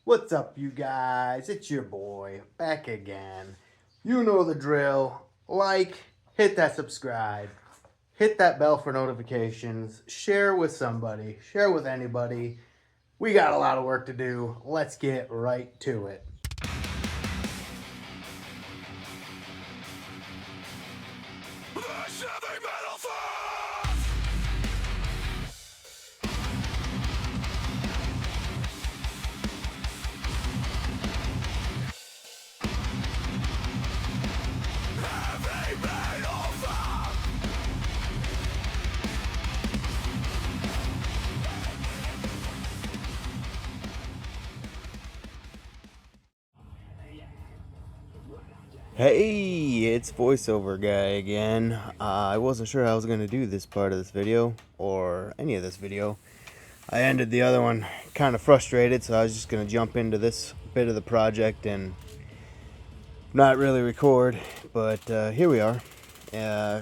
What's up, you guys? It's your boy back again. You know the drill. Like, hit that subscribe, hit that bell for notifications, share with somebody, share with anybody. We got a lot of work to do. Let's get right to it. Hey, it's voiceover guy again. I wasn't sure how I was going to do this part of this video, or any of this video. I ended the other one kind of frustrated, so I was just going to jump into this bit of the project and not really record, but here we are.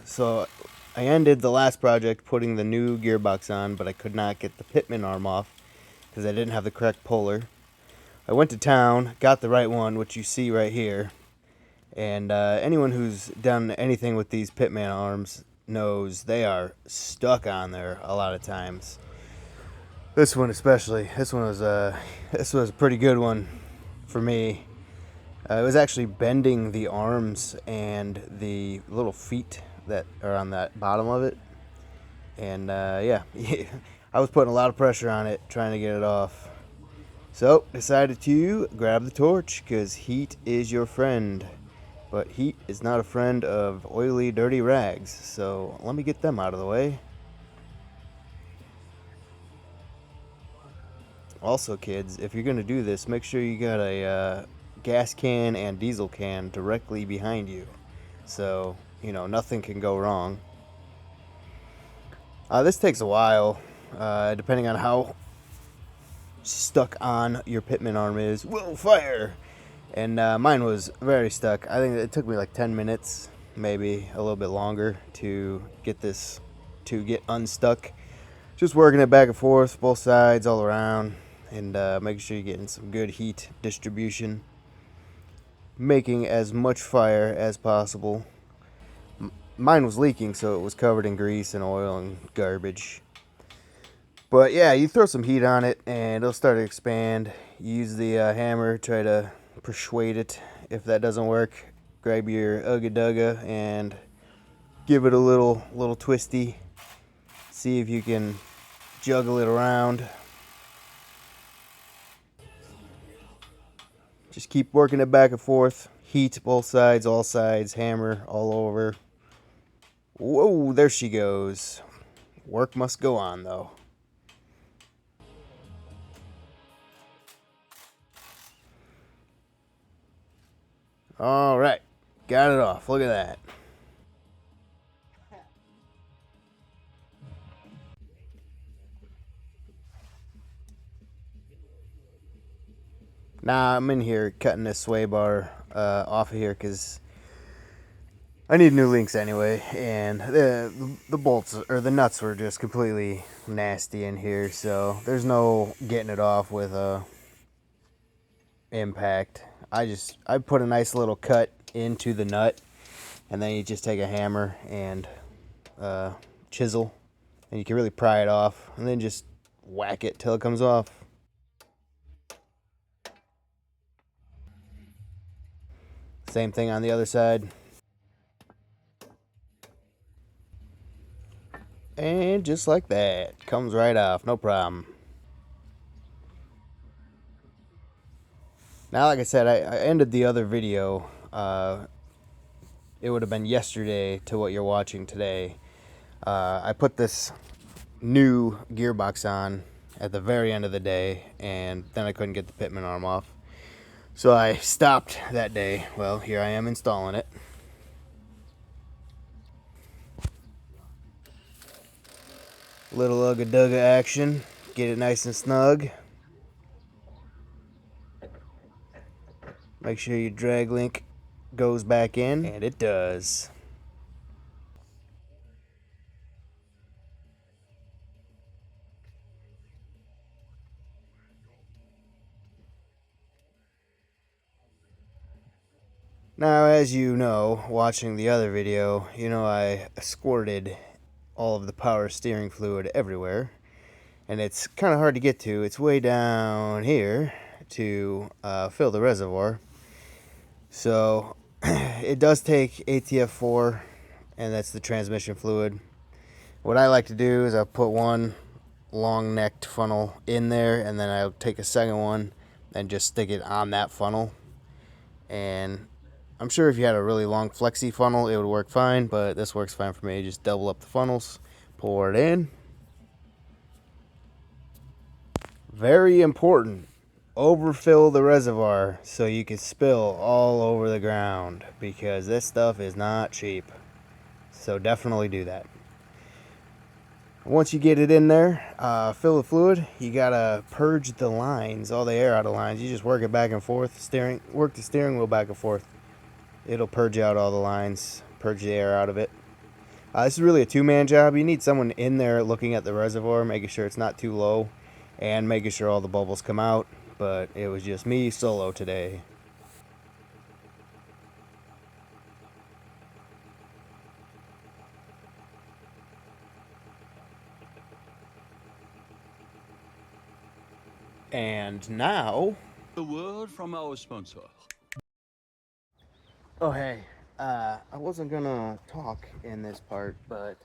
So I ended the last project putting the new gearbox on, but I could not get the pitman arm off because I didn't have the correct puller. I went to town, got the right one, which you see right here. And anyone who's done anything with these pitman arms knows they are stuck on there a lot of times. This one especially. This was a pretty good one for me. It was actually bending the arms and the little feet that are on that bottom of it. And yeah, I was putting a lot of pressure on it trying to get it off. So decided to grab the torch because heat is your friend. But heat is not a friend of oily, dirty rags, so let me get them out of the way. Also, kids, if you're going to do this, make sure you got a gas can and diesel can directly behind you, so, you know, nothing can go wrong. This takes a while, depending on how stuck on your pitman arm is. Whoa, fire! And mine was very stuck. I think it took me like 10 minutes, maybe a little bit longer, to get this to get unstuck. Just working it back and forth, both sides, all around, and making sure you're getting some good heat distribution. Making as much fire as possible. Mine was leaking, so it was covered in grease and oil and garbage. But yeah, you throw some heat on it, and it'll start to expand. Use the hammer, try to persuade it. If that doesn't work, grab your Ugga Dugga and give it a little twisty. See if you can juggle it around. Just keep working it back and forth. Heat both sides, all sides, hammer all over. Whoa, there she goes. Work must go on though. All right, got it off. Look at that. Now I'm in here cutting this sway bar off of here because I need new links anyway, and the bolts or the nuts were just completely nasty in here, so there's no getting it off with a impact. I put a nice little cut into the nut, and then you just take a hammer and chisel, and you can really pry it off, and then just whack it till it comes off. Same thing on the other side. And just like that, comes right off, no problem. Now, like I said, I ended the other video. It would have been yesterday to what you're watching today. I put this new gearbox on at the very end of the day, and then I couldn't get the pitman arm off. So I stopped that day. Well, here I am installing it. Little Ugga Dugga action. Get it nice and snug. Make sure your drag link goes back in, and it does. Now, as you know, watching the other video, you know I squirted all of the power steering fluid everywhere, and it's kind of hard to get to. It's way down here to fill the reservoir. So it does take ATF4, and that's the transmission fluid. What I like to do is I'll put one long-necked funnel in there, and then I'll take a second one and just stick it on that funnel. And I'm sure if you had a really long flexi funnel, it would work fine, but this works fine for me. Just double up the funnels, pour it in. Very important, overfill the reservoir so you can spill all over the ground, because this stuff is not cheap. So definitely do that. Once you get it in there, fill the fluid, you gotta purge the lines, all the air out of lines. You just work it back and forth, work the steering wheel back and forth. It'll purge out all the lines, purge the air out of it. This is really a two-man job. You need someone in there looking at the reservoir, making sure it's not too low, and making sure all the bubbles come out. But it was just me solo today. And now, a word from our sponsor. oh hey, I wasn't gonna talk in this part, but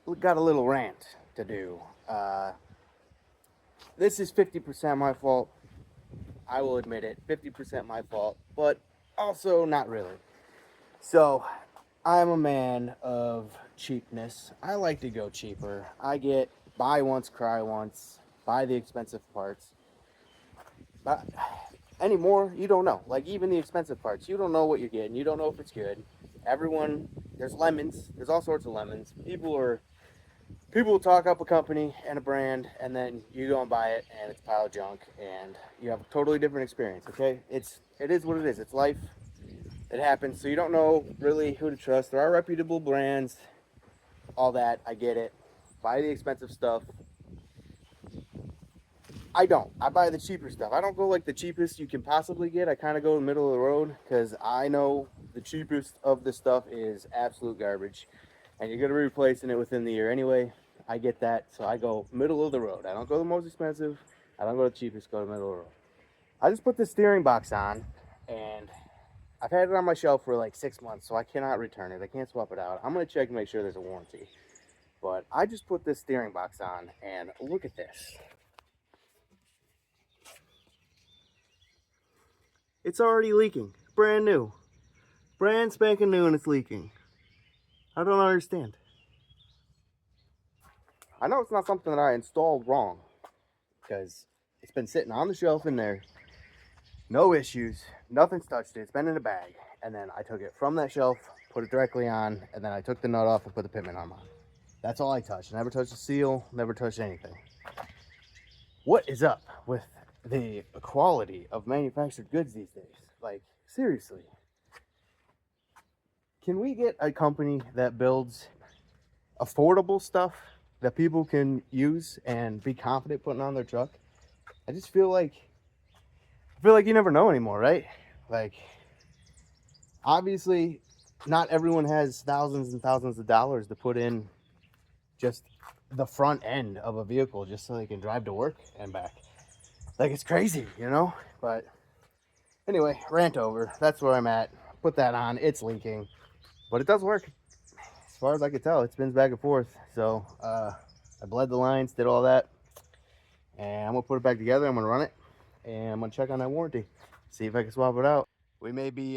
we got a little rant to do. This is 50% my fault. I will admit it, 50% my fault, but also not really. So, I'm a man of cheapness. I like to go cheaper. I get buy once, cry once, buy the expensive parts. But anymore, you don't know. Like, even the expensive parts, you don't know what you're getting. You don't know if it's good. Everyone, there's lemons. There's all sorts of lemons. People talk up a company and a brand, and then you go and buy it, and it's a pile of junk, and you have a totally different experience. Okay, it is what it is. It's life. It happens. So you don't know really who to trust. There are reputable brands, all that. I get it. Buy the expensive stuff. I don't. I buy the cheaper stuff. I don't go like the cheapest you can possibly get. I kind of go in the middle of the road, because I know the cheapest of the stuff is absolute garbage, and you're going to be replacing it within the year anyway. I get that. So I go middle of the road. I don't go the most expensive. I don't go the cheapest. Go to the middle of the road. I just put the steering box on, and I've had it on my shelf for like 6 months, so I cannot return it. I can't swap it out. I'm going to check and make sure there's a warranty. But I just put this steering box on, and look at this. It's already leaking. Brand new. Brand spanking new, and it's leaking. I don't understand. I know it's not something that I installed wrong, because it's been sitting on the shelf in there. No issues. Nothing's touched it. It's been in a bag. And then I took it from that shelf, put it directly on, and then I took the nut off and put the pitman arm on. That's all I touched. Never touched the seal, never touched anything. What is up with the quality of manufactured goods these days? Like, seriously. Can we get a company that builds affordable stuff that people can use and be confident putting on their truck? I just feel like you never know anymore, right? Like, obviously not everyone has thousands and thousands of dollars to put in just the front end of a vehicle just so they can drive to work and back. Like, it's crazy, you know? But anyway, rant over. That's where I'm at. Put that on. It's leaking, but it does work. As far as I can tell, it spins back and forth. So I bled the lines, did all that, and I'm gonna put it back together. I'm gonna run it, and I'm gonna check on that warranty, see if I can swap it out. We may be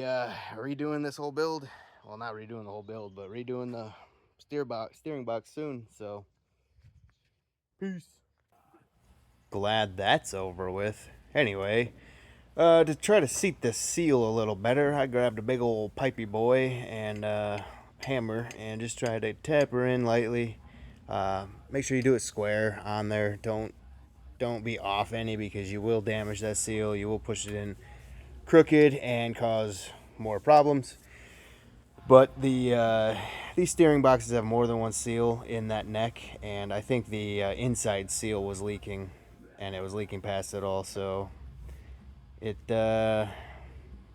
redoing this whole build. Well, not redoing the whole build, but redoing the steering box soon. So peace. Glad that's over with. Anyway, to try to seat the seal a little better, I grabbed a big old pipey boy and hammer and just try to tap her in lightly. Make sure you do it square on there. Don't be off any, because you will damage that seal. You will push it in crooked and cause more problems. But these steering boxes have more than one seal in that neck, and I think the inside seal was leaking, and it was leaking past it all. So it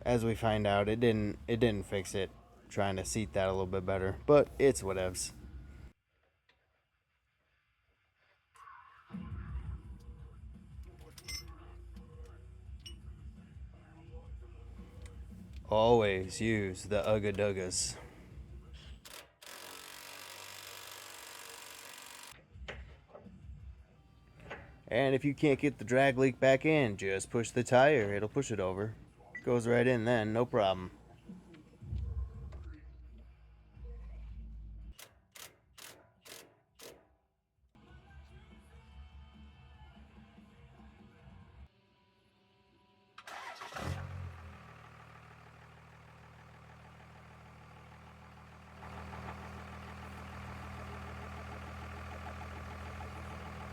as we find out, it didn't fix it. Trying to seat that a little bit better, but it's whatevs. Always use the Ugga Duggas. And if you can't get the drag leak back in, just push the tire. It'll push it over. Goes right in then, no problem.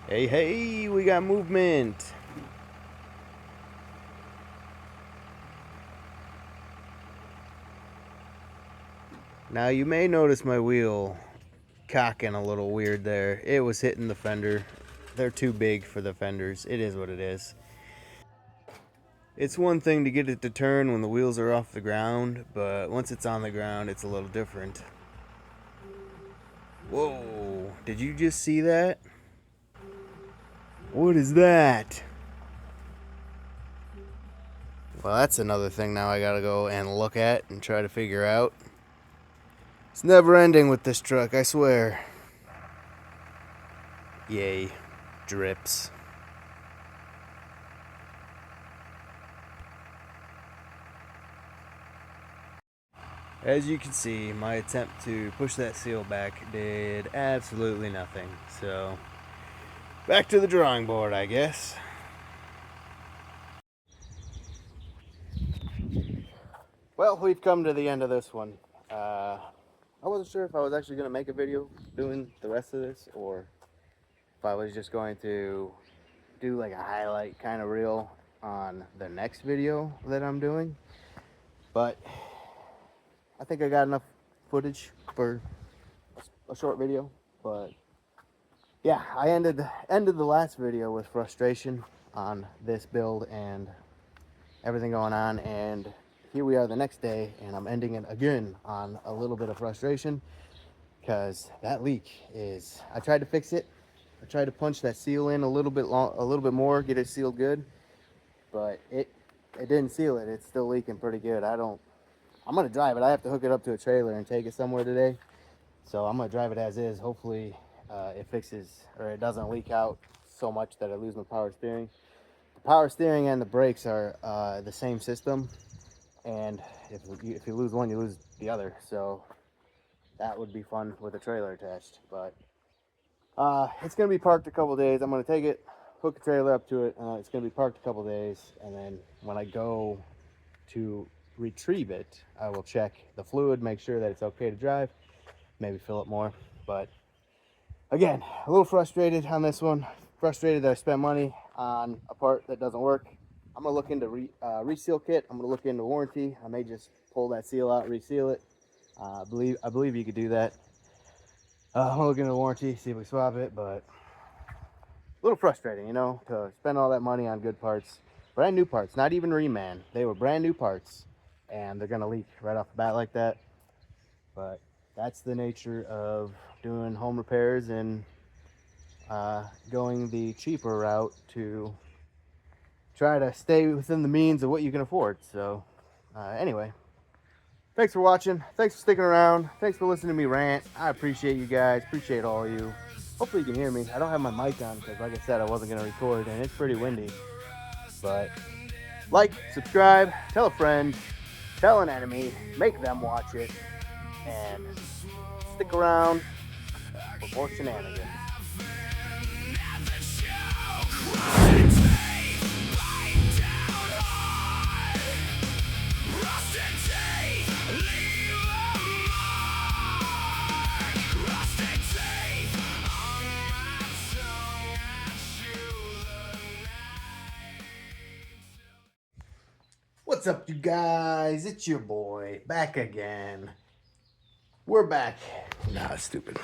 Hey, hey, we got movement. Now you may notice my wheel cocking a little weird there. It was hitting the fender. They're too big for the fenders. It is what it is. It's one thing to get it to turn when the wheels are off the ground, but once it's on the ground, it's a little different. Whoa, did you just see that? What is that? Well, that's another thing now I gotta go and look at and try to figure out. It's never ending with this truck, I swear. Yay, drips. As you can see, my attempt to push that seal back did absolutely nothing. So, back to the drawing board, I guess. Well, we've come to the end of this one. I wasn't sure if I was actually going to make a video doing the rest of this, or if I was just going to do like a highlight kind of reel on the next video that I'm doing. But I think I got enough footage for a short video. But yeah, I ended the last video with frustration on this build and everything going on, and here we are the next day, and I'm ending it again on a little bit of frustration because that leak is, I tried to fix it. I tried to punch that seal in a little bit more, get it sealed good, but it didn't seal it. It's still leaking pretty good. I'm gonna drive it. I have to hook it up to a trailer and take it somewhere today, so I'm gonna drive it as is. Hopefully it fixes, or it doesn't leak out so much that I lose my power steering. The power steering and the brakes are the same system, and if you lose one, you lose the other, so that would be fun with a trailer attached. But it's gonna be parked a couple days. I'm gonna take it, hook a trailer up to it. It's gonna be parked a couple days, and then when I go to retrieve it, I will check the fluid, make sure that it's okay to drive, maybe fill it more. But again, a little frustrated on this one. Frustrated that I spent money on a part that doesn't work. I'm gonna look into reseal kit. I'm gonna look into warranty. I may just pull that seal out, reseal it. I believe you could do that. I'm gonna look into warranty, see if we swap it, but a little frustrating, you know, to spend all that money on good parts, brand new parts, not even reman. They were brand new parts, and they're gonna leak right off the bat like that. But that's the nature of doing home repairs and going the cheaper route to try to stay within the means of what you can afford. So anyway, thanks for watching. Thanks for sticking around. Thanks for listening to me rant. I appreciate you guys. Appreciate all of you. Hopefully you can hear me. I don't have my mic on because, like I said, I wasn't going to record, and it's pretty windy. But like, subscribe, tell a friend, tell an enemy, make them watch it, and stick around for more shenanigans. What's up, you guys? It's your boy, back again. We're back. Nah, stupid.